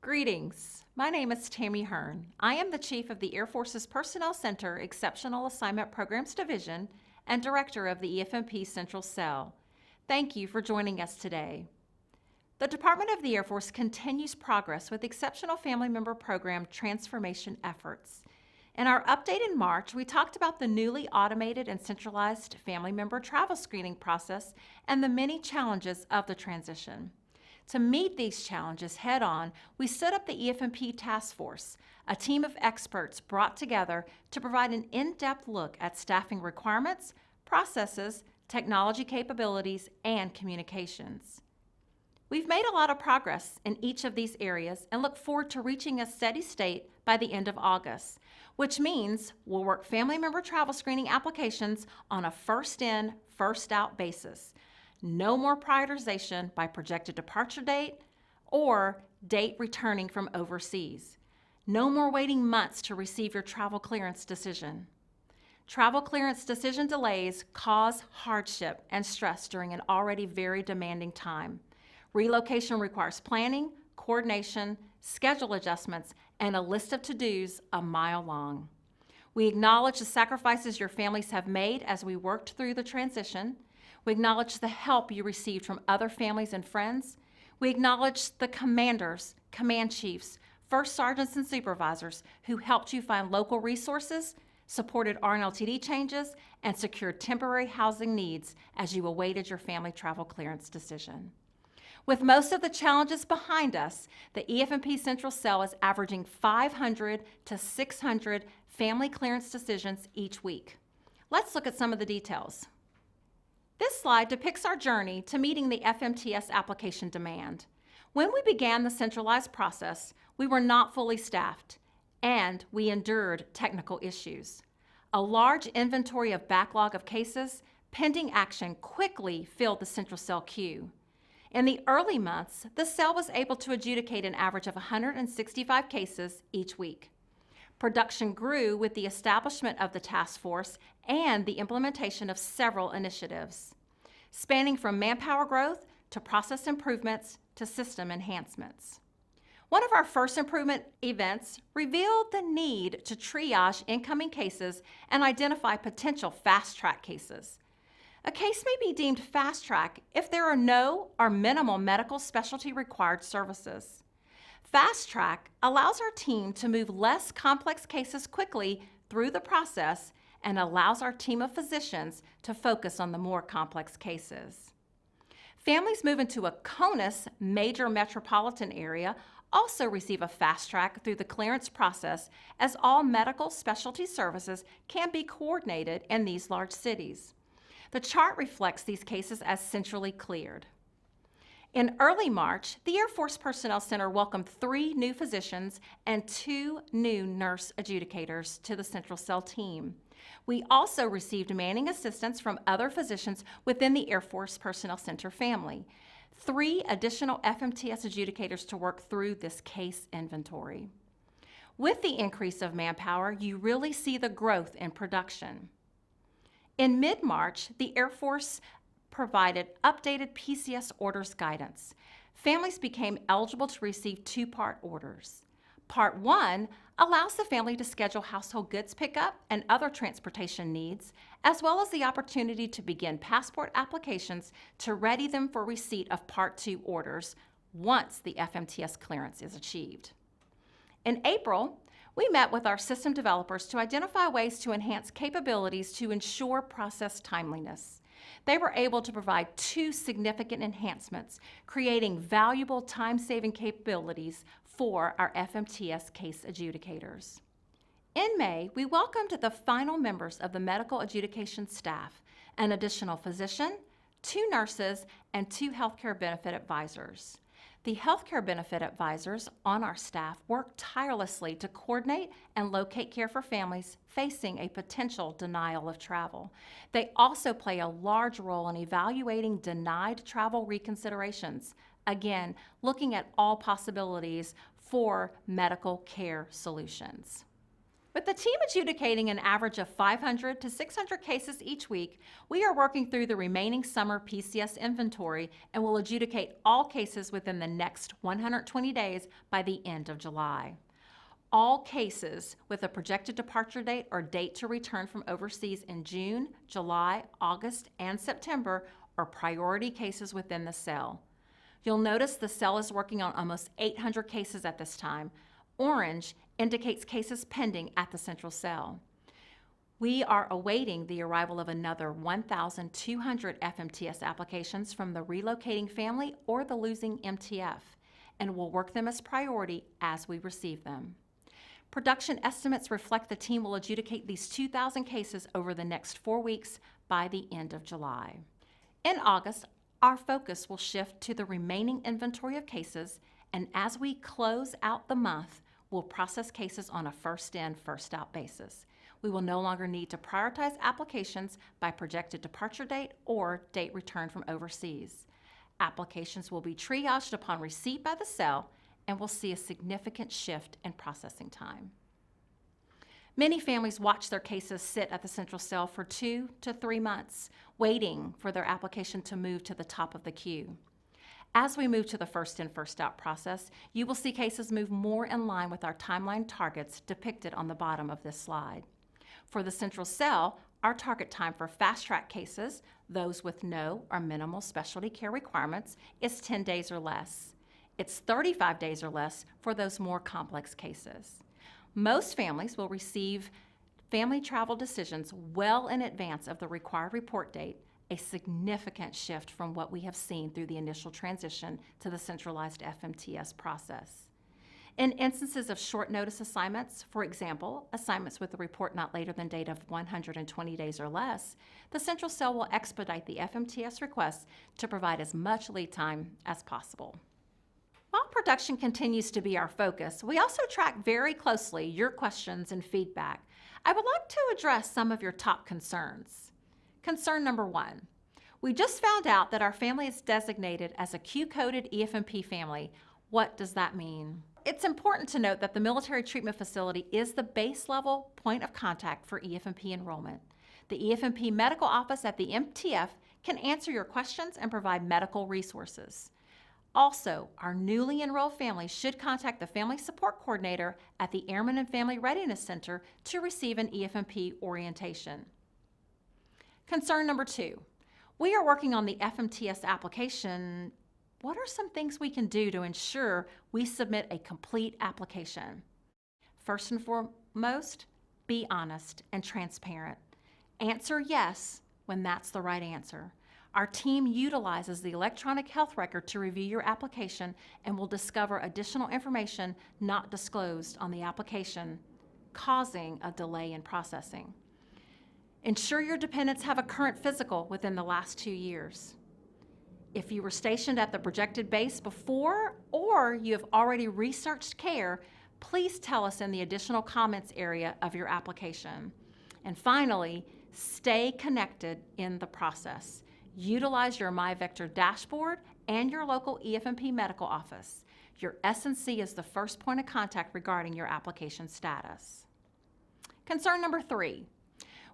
Greetings. My name is Tammy Hearn. I am the Chief of the Air Force's Personnel Center Exceptional Assignment Programs Division and Director of the EFMP Central Cell. Thank you for joining us today. The Department of the Air Force continues progress with Exceptional Family Member Program transformation efforts. In our update in March, we talked about the newly automated and centralized family member travel screening process and the many challenges of the transition. To meet these challenges head-on, we set up the EFMP Task Force, a team of experts brought together to provide an in-depth look at staffing requirements, processes, technology capabilities, and communications. We've made a lot of progress in each of these areas and look forward to reaching a steady state by the end of August, which means we'll work family member travel screening applications on a first-in, first-out basis. No more prioritization by projected departure date or date returning from overseas. No more waiting months to receive your travel clearance decision. Travel clearance decision delays cause hardship and stress during an already very demanding time. Relocation requires planning, coordination, schedule adjustments, and a list of to-dos a mile long. We acknowledge the sacrifices your families have made as we worked through the transition. We acknowledge the help you received from other families and friends. We acknowledge the commanders, command chiefs, first sergeants, and supervisors who helped you find local resources, supported RNLTD changes, and secured temporary housing needs as you awaited your family travel clearance decision. With most of the challenges behind us, the EFMP Central Cell is averaging 500 to 600 family clearance decisions each week. Let's look at some of the details. This slide depicts our journey to meeting the FMTS application demand. When we began the centralized process, we were not fully staffed, and we endured technical issues. A large inventory of backlog of cases pending action quickly filled the Central Cell queue. In the early months, the cell was able to adjudicate an average of 165 cases each week. Production grew with the establishment of the task force and the implementation of several initiatives, spanning from manpower growth to process improvements to system enhancements. One of our first improvement events revealed the need to triage incoming cases and identify potential fast-track cases. A case may be deemed fast-track if there are no or minimal medical specialty required services. Fast Track allows our team to move less complex cases quickly through the process and allows our team of physicians to focus on the more complex cases. Families moving to a CONUS major metropolitan area also receive a Fast Track through the clearance process, as all medical specialty services can be coordinated in these large cities. The chart reflects these cases as centrally cleared. In early March, the Air Force Personnel Center welcomed 3 new physicians and 2 new nurse adjudicators to the Central Cell team. We also received manning assistance from other physicians within the Air Force Personnel Center family. 3 additional FMTS adjudicators to work through this case inventory. With the increase of manpower, you really see the growth in production. In mid-March, the Air Force provided updated PCS orders guidance. Families became eligible to receive 2-part orders. Part 1 allows the family to schedule household goods pickup and other transportation needs, as well as the opportunity to begin passport applications to ready them for receipt of Part 2 orders once the FMTS clearance is achieved. In April, we met with our system developers to identify ways to enhance capabilities to ensure process timeliness. They were able to provide 2 significant enhancements, creating valuable time-saving capabilities for our FMTS case adjudicators. In May, we welcomed the final members of the medical adjudication staff, an additional physician, 2 nurses, and 2 healthcare benefit advisors. The healthcare benefit advisors on our staff work tirelessly to coordinate and locate care for families facing a potential denial of travel. They also play a large role in evaluating denied travel reconsiderations, again, looking at all possibilities for medical care solutions. With the team adjudicating an average of 500 to 600 cases each week, we are working through the remaining summer PCS inventory and will adjudicate all cases within the next 120 days by the end of July. All cases with a projected departure date or date to return from overseas in June, July, August, and September are priority cases within the cell. You'll notice the cell is working on almost 800 cases at this time. Orange indicates cases pending at the central cell. We are awaiting the arrival of another 1,200 FMTS applications from the relocating family or the losing MTF, and we'll work them as priority as we receive them. Production estimates reflect the team will adjudicate these 2,000 cases over the next 4 weeks by the end of July. In August, our focus will shift to the remaining inventory of cases, and as we close out the month, we'll process cases on a first-in, first-out basis. We will no longer need to prioritize applications by projected departure date or date returned from overseas. Applications will be triaged upon receipt by the cell, and we'll see a significant shift in processing time. Many families watch their cases sit at the central cell for 2 to 3 months, waiting for their application to move to the top of the queue. As we move to the first-in, first-out process, you will see cases move more in line with our timeline targets depicted on the bottom of this slide. For the central cell, our target time for fast-track cases, those with no or minimal specialty care requirements, is 10 days or less. It's 35 days or less for those more complex cases. Most families will receive family travel decisions well in advance of the required report date, a significant shift from what we have seen through the initial transition to the centralized FMTS process. In instances of short notice assignments, for example, assignments with a report not later than date of 120 days or less, the central cell will expedite the FMTS request to provide as much lead time as possible. While production continues to be our focus, we also track very closely your questions and feedback. I would like to address some of your top concerns. Concern number 1. We just found out that our family is designated as a Q-coded EFMP family. What does that mean? It's important to note that the Military Treatment Facility is the base level point of contact for EFMP enrollment. The EFMP medical office at the MTF can answer your questions and provide medical resources. Also, our newly enrolled families should contact the Family Support Coordinator at the Airmen and Family Readiness Center to receive an EFMP orientation. Concern number 2. We are working on the FMTS application. What are some things we can do to ensure we submit a complete application? First and foremost, be honest and transparent. Answer yes when that's the right answer. Our team utilizes the electronic health record to review your application and will discover additional information not disclosed on the application, causing a delay in processing. Ensure your dependents have a current physical within the last 2 years. If you were stationed at the projected base before or you have already researched care, please tell us in the additional comments area of your application. And finally, stay connected in the process. Utilize your MyVector dashboard and your local EFMP medical office. Your S&C is the first point of contact regarding your application status. Concern number 3.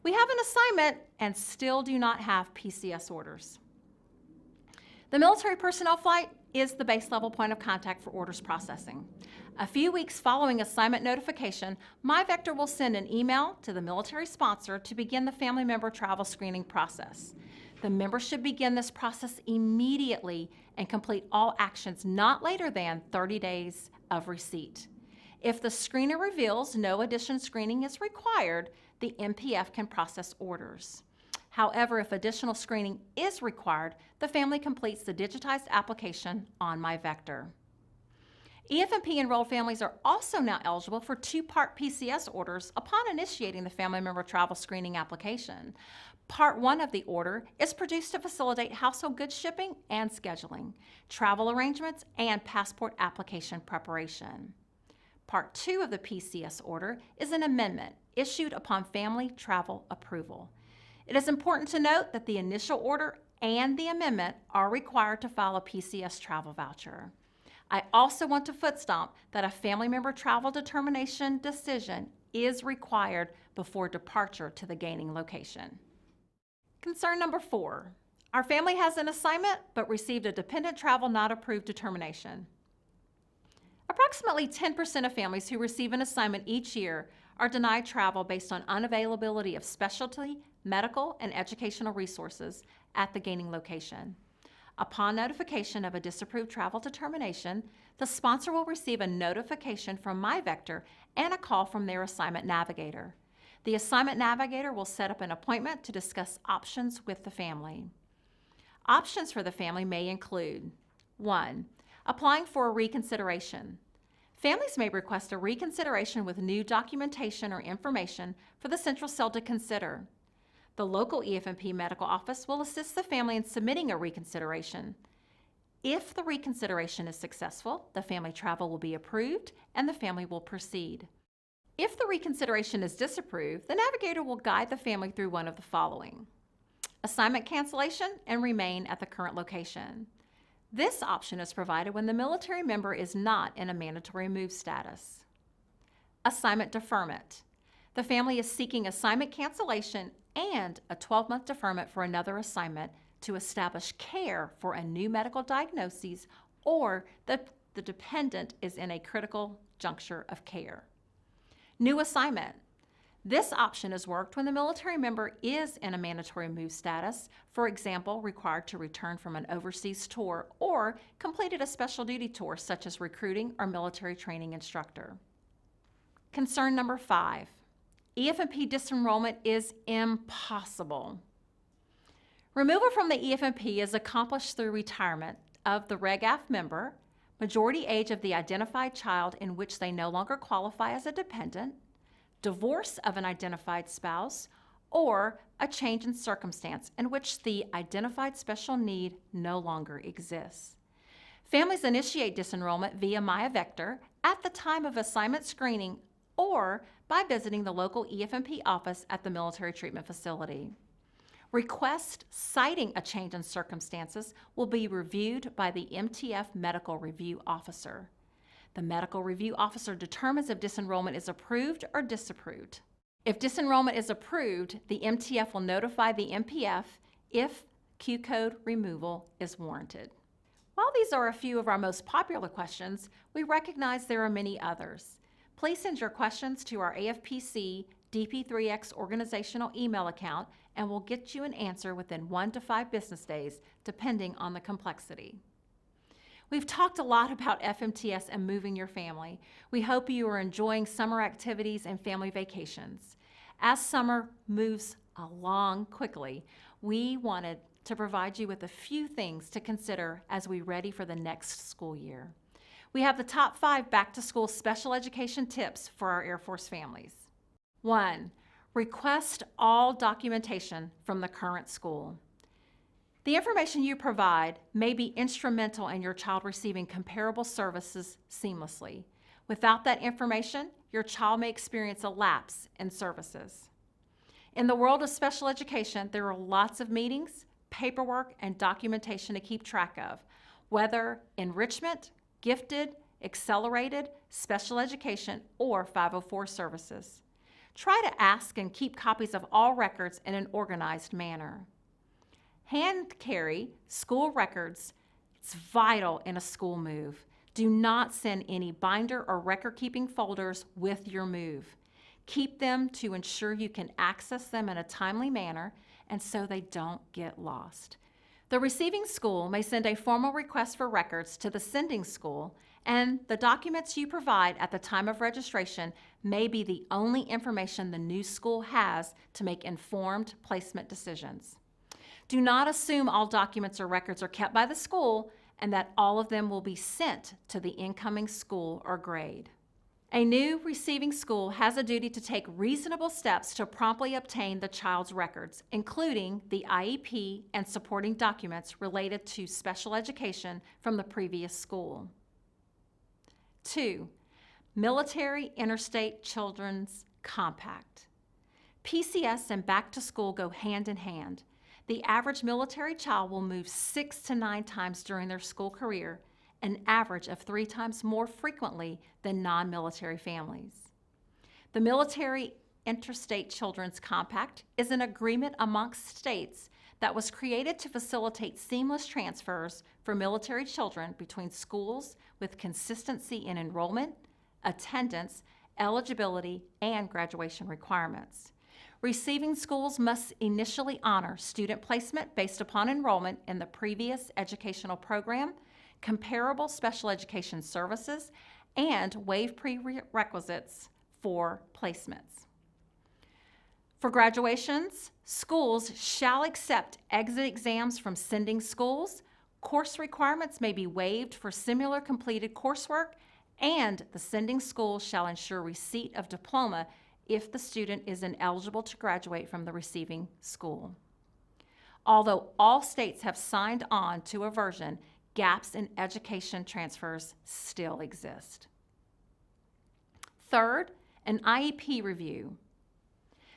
We have an assignment and still do not have PCS orders. The military personnel flight is the base level point of contact for orders processing. A few weeks following assignment notification, MyVector will send an email to the military sponsor to begin the family member travel screening process. The member should begin this process immediately and complete all actions not later than 30 days of receipt. If the screener reveals no additional screening is required, the MPF can process orders. However, if additional screening is required, the family completes the digitized application on MyVector. EFMP enrolled families are also now eligible for 2-part PCS orders upon initiating the family member travel screening application. Part 1 of the order is produced to facilitate household goods shipping and scheduling, travel arrangements, and passport application preparation. Part 2 of the PCS order is an amendment issued upon family travel approval. It is important to note that the initial order and the amendment are required to file a PCS travel voucher. I also want to foot stomp that a family member travel determination decision is required before departure to the gaining location. Concern number 4. Our family has an assignment but received a dependent travel not approved determination. Approximately 10% of families who receive an assignment each year are denied travel based on unavailability of specialty, medical, and educational resources at the gaining location. Upon notification of a disapproved travel determination, the sponsor will receive a notification from MyVector and a call from their assignment navigator. The assignment navigator will set up an appointment to discuss options with the family. Options for the family may include 1. Applying for a reconsideration. Families may request a reconsideration with new documentation or information for the Central Cell to consider. The local EFMP medical office will assist the family in submitting a reconsideration. If the reconsideration is successful, the family travel will be approved and the family will proceed. If the reconsideration is disapproved, the navigator will guide the family through one of the following: assignment cancellation and remain at the current location. This option is provided when the military member is not in a mandatory move status. Assignment deferment. The family is seeking assignment cancellation and a 12-month deferment for another assignment to establish care for a new medical diagnosis or the dependent is in a critical juncture of care. New assignment. This option is worked when the military member is in a mandatory move status, for example, required to return from an overseas tour or completed a special duty tour such as recruiting or military training instructor. Concern number 5. EFMP disenrollment is impossible. Removal from the EFMP is accomplished through retirement of the Reg AF member, majority age of the identified child in which they no longer qualify as a dependent, divorce of an identified spouse, or a change in circumstance in which the identified special need no longer exists. Families initiate disenrollment via MyVector at the time of assignment screening or by visiting the local EFMP office at the military treatment facility. Requests citing a change in circumstances will be reviewed by the MTF Medical Review Officer. The Medical Review Officer determines if disenrollment is approved or disapproved. If disenrollment is approved, the MTF will notify the MPF if Q code removal is warranted. While these are a few of our most popular questions, we recognize there are many others. Please send your questions to our AFPC DP3X organizational email account and we'll get you an answer within 1 to 5 business days, depending on the complexity. We've talked a lot about FMTS and moving your family. We hope you are enjoying summer activities and family vacations. As summer moves along quickly, we wanted to provide you with a few things to consider as we ready for the next school year. We have the top 5 back-to-school special education tips for our Air Force families. 1. Request all documentation from the current school. The information you provide may be instrumental in your child receiving comparable services seamlessly. Without that information, your child may experience a lapse in services. In the world of special education, there are lots of meetings, paperwork, and documentation to keep track of, whether enrichment, gifted, accelerated, special education, or 504 services. Try to ask and keep copies of all records in an organized manner. Hand carry school records. It's vital in a school move. Do not send any binder or record-keeping folders with your move. Keep them to ensure you can access them in a timely manner and so they don't get lost. The receiving school may send a formal request for records to the sending school, and the documents you provide at the time of registration may be the only information the new school has to make informed placement decisions. Do not assume all documents or records are kept by the school and that all of them will be sent to the incoming school or grade. A new receiving school has a duty to take reasonable steps to promptly obtain the child's records, including the IEP and supporting documents related to special education from the previous school. 2. Military Interstate Children's Compact. PCS and back to school go hand in hand. The average military child will move 6 to 9 times during their school career, an average of 3 times more frequently than non-military families. The Military Interstate Children's Compact is an agreement amongst states that was created to facilitate seamless transfers for military children between schools with consistency in enrollment, attendance, eligibility, and graduation requirements. Receiving schools must initially honor student placement based upon enrollment in the previous educational program, comparable special education services, and waive prerequisites for placements. For graduations, schools shall accept exit exams from sending schools. Course requirements may be waived for similar completed coursework, and the sending school shall ensure receipt of diploma if the student is ineligible to graduate from the receiving school. Although all states have signed on to a version, gaps in education transfers still exist. Third, an IEP review.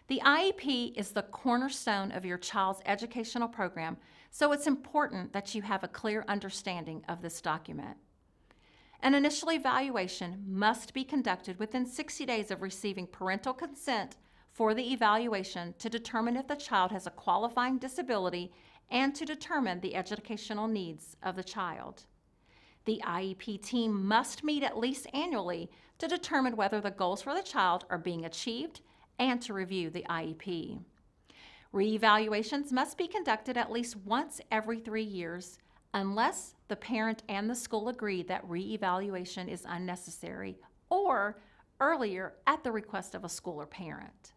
The IEP is the cornerstone of your child's educational program, so it's important that you have a clear understanding of this document. An initial evaluation must be conducted within 60 days of receiving parental consent for the evaluation to determine if the child has a qualifying disability and to determine the educational needs of the child. The IEP team must meet at least annually to determine whether the goals for the child are being achieved and to review the IEP. Reevaluations must be conducted at least once every 3 years unless the parent and the school agree that reevaluation is unnecessary or earlier at the request of a school or parent.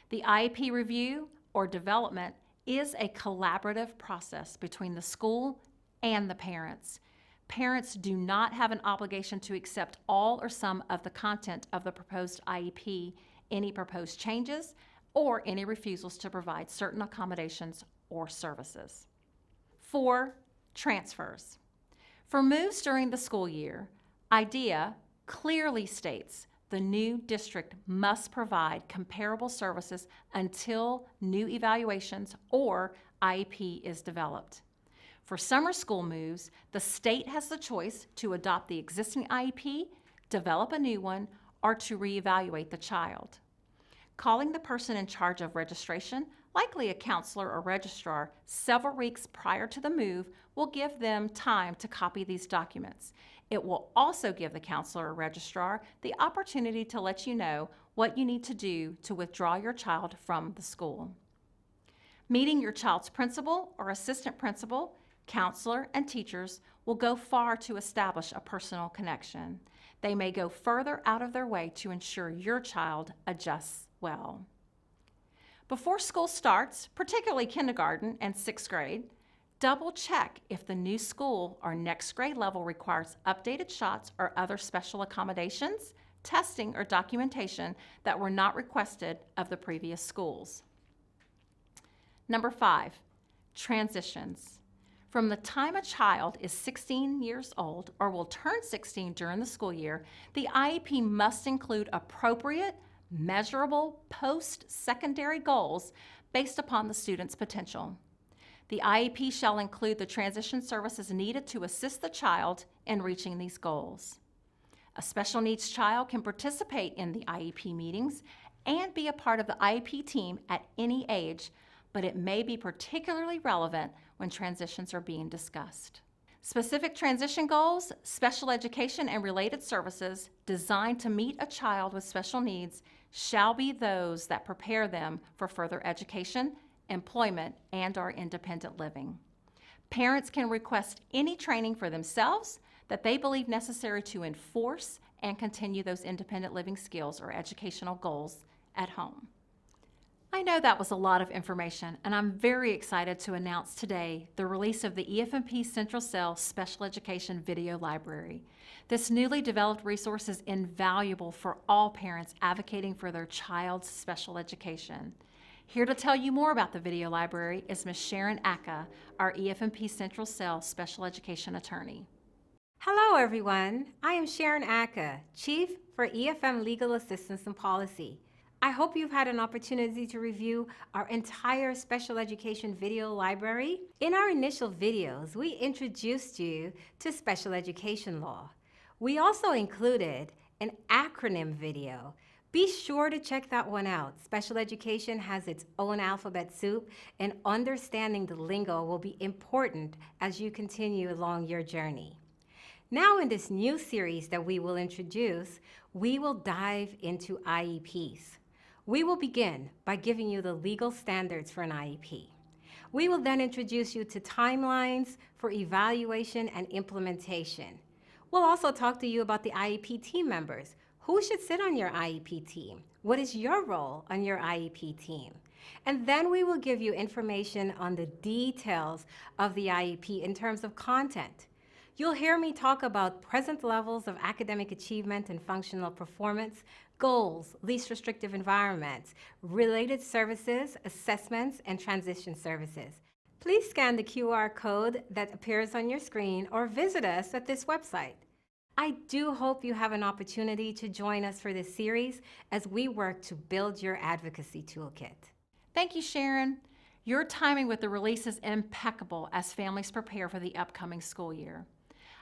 The IEP review or development is a collaborative process between the school and the parents. Parents do not have an obligation to accept all or some of the content of the proposed IEP, any proposed changes, or any refusals to provide certain accommodations or services. 4. Transfers. For moves during the school year, IDEA clearly states the new district must provide comparable services until new evaluations or IEP is developed. For summer school moves, the state has the choice to adopt the existing IEP, develop a new one, or to reevaluate the child. Calling the person in charge of registration, likely a counselor or registrar, several weeks prior to the move will give them time to copy these documents. It will also give the counselor or registrar the opportunity to let you know what you need to do to withdraw your child from the school. Meeting your child's principal or assistant principal, counselor, and teachers will go far to establish a personal connection. They may go further out of their way to ensure your child adjusts well. Before school starts, particularly kindergarten and 6th grade, double check if the new school or next grade level requires updated shots or other special accommodations, testing, or documentation that were not requested of the previous schools. Number 5, transitions. From the time a child is 16 years old or will turn 16 during the school year, the IEP must include appropriate, measurable post-secondary goals based upon the student's potential. The IEP shall include the transition services needed to assist the child in reaching these goals. A special needs child can participate in the IEP meetings and be a part of the IEP team at any age, but it may be particularly relevant when transitions are being discussed. Specific transition goals, special education, and related services designed to meet a child with special needs shall be those that prepare them for further education, employment, and/or independent living. Parents can request any training for themselves that they believe necessary to enforce and continue those independent living skills or educational goals at home. I know that was a lot of information, and I'm very excited to announce today the release of the EFMP Central Cell Special Education Video Library. This newly developed resource is invaluable for all parents advocating for their child's special education. Here to tell you more about the video library is Ms. Sharon Aka, our EFMP Central Cell Special Education Attorney. Hello, everyone. I am Sharon Aka, Chief for EFM Legal Assistance and Policy. I hope you've had an opportunity to review our entire special education video library. In our initial videos, we introduced you to special education law. We also included an acronym video Be sure to check that one out. Special education has its own alphabet soup, and understanding the lingo will be important as you continue along your journey. Now in this new series that we will introduce, we will dive into IEPs. We will begin by giving you the legal standards for an IEP. We will then introduce you to timelines for evaluation and implementation. We'll also talk to you about the IEP team members. Who should sit on your IEP team? What is your role on your IEP team? And then we will give you information on the details of the IEP in terms of content. You'll hear me talk about present levels of academic achievement and functional performance, goals, least restrictive environments, related services, assessments, and transition services. Please scan the QR code that appears on your screen or visit us at this website. I do hope you have an opportunity to join us for this series as we work to build your advocacy toolkit. Thank you, Sharon. Your timing with the release is impeccable as families prepare for the upcoming school year.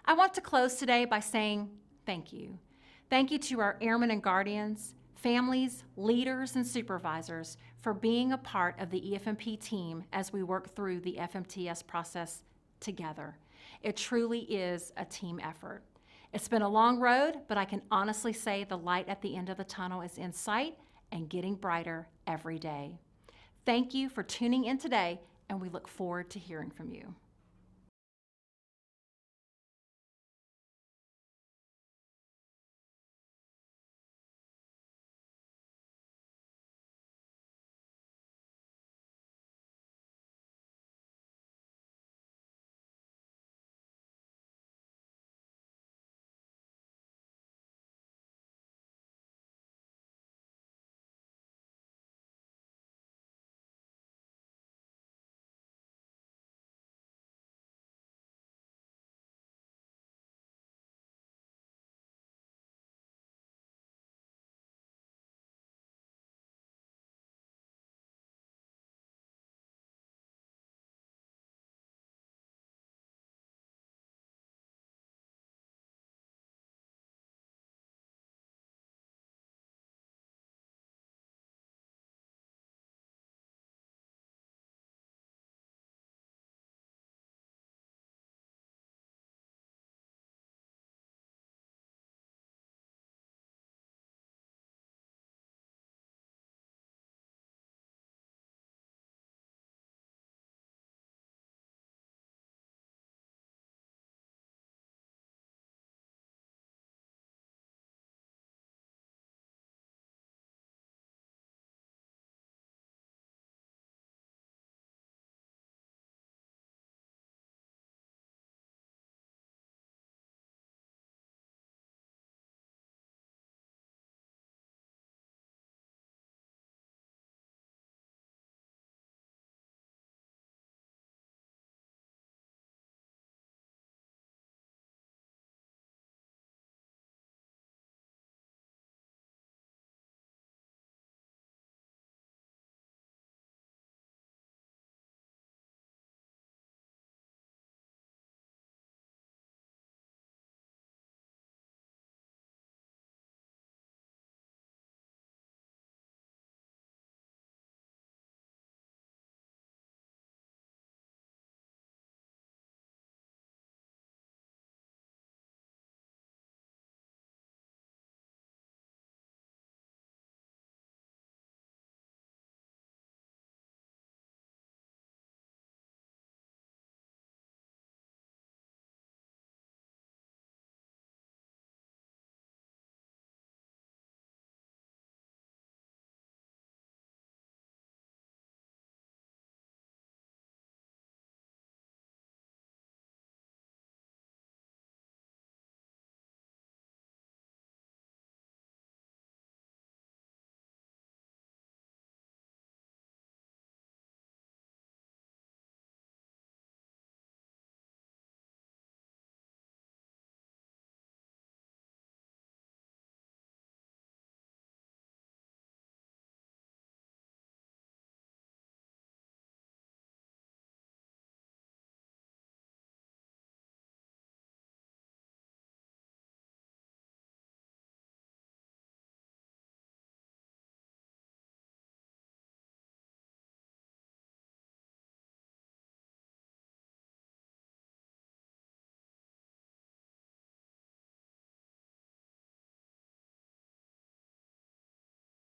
I want to close today by saying thank you. Thank you to our airmen and guardians, families, leaders, and supervisors for being a part of the EFMP team as we work through the FMTS process together. It truly is a team effort. It's been a long road, but I can honestly say the light at the end of the tunnel is in sight and getting brighter every day. Thank you for tuning in today, and we look forward to hearing from you.